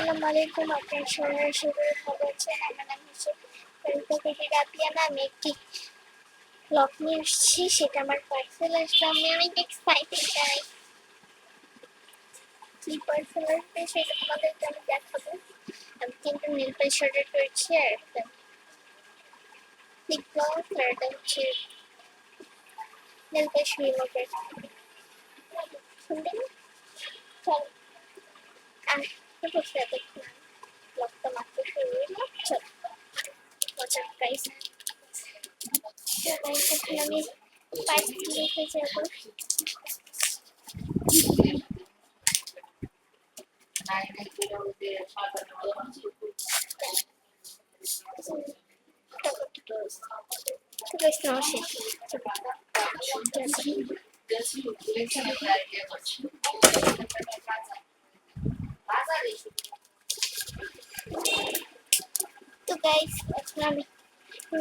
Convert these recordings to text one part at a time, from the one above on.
আসসালামু আলাইকুম, আপনার সবাই ভালো আছেন। আমার নাম হচ্ছে রাবিয়ানা। আমি একটি ব্লগ নিয়ে এসেছি, সেটা আমার পার্সেল আসবে। আমি অনেক এক্সাইটেড গাই। কি পার্সেল আসবে সেটা তোমাদেরকে আমি দেখাবো। আমি কিন্তু নেল পেন্ট অর্ডার করেছি, আর একটা লিপ গ্লস, আর একটা হচ্ছে নেল পেন্ট রিমুভার। সুন্দর চল, আর বসে এতক্ষণ ব্লগটা মাত্র শুরু হইলো। চল মজার প্রাইস। আমি পার্সেল নিতে যাবো। তো গাইস, এখন আমি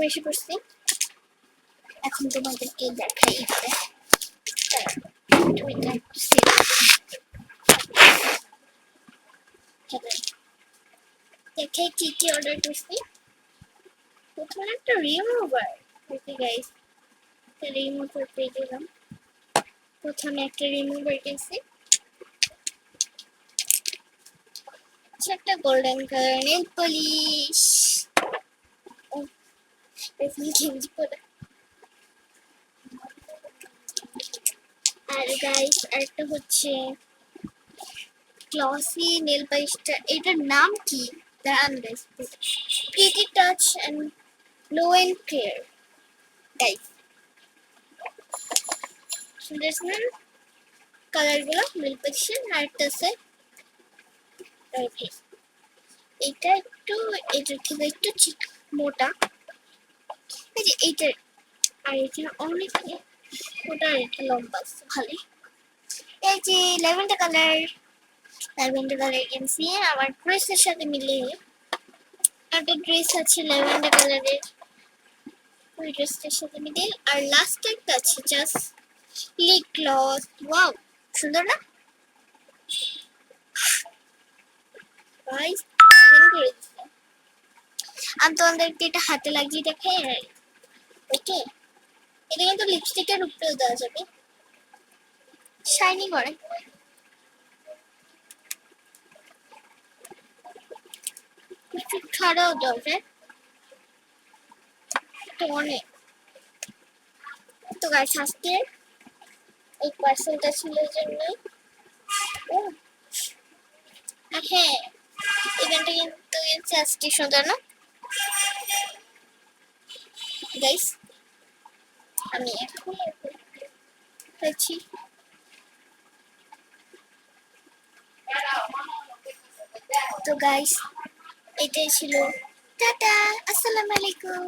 এসে পড়ছি। এখন তোমাদেরকে দেখাই দেখে কি কি অর্ডার করছি। প্রথমে একটা রিমুভার দেখি গাইস, রিমুভার পেয়ে গেলাম। প্রথমে একটা রিমুভার গেছি, একটা গোল্ডেন কালার নেল পলিশ। আর গাইস, আরেকটা হচ্ছে গ্লসি নেল পলিশটা। এটার নাম কি দাঁড়ান guys, pretty touch and glow and clear. Guys সুন্দর সুন্দর কালার গুলো নেল পলিশের। আর একটা আছে এটা একটু, এটা থেকে একটু মোটা, এই যে এইটা। আর এটা অনেক মোটা, এটা লম্বা, ভালো। এই যে ল্যাভেন্ডার কালার, কিনছি আমার ড্রেসের সাথে মিলে। একটা ড্রেস আছে ল্যাভেন্ডার কালারের, ওই ড্রেসটার সাথে মিলে। আর লাস্ট একটা আছে জাস্ট লিপ গ্লস। ওয়াও, সুন্দর না গাইস? আমি তোমাদেরকে এটা হাতে লাগিয়ে দেখাই। ওকে, এটা কিন্তু লিপস্টিকের উপরেও দেওয়া যাবে, শাইনি করে। ছাড়াও দেওয়া যায় তো অনেক। তো গাইস, আজকে এই পার্সেলটা ছিল এই জন্যই। আর হ্যাঁ, ইভেন্টটা কিন্তু আজকে সুন্দর না গাইস? আমি এখন হয়েছি। তো গাইস, এটাই ছিল। টাটা, আসসালামু আলাইকুম।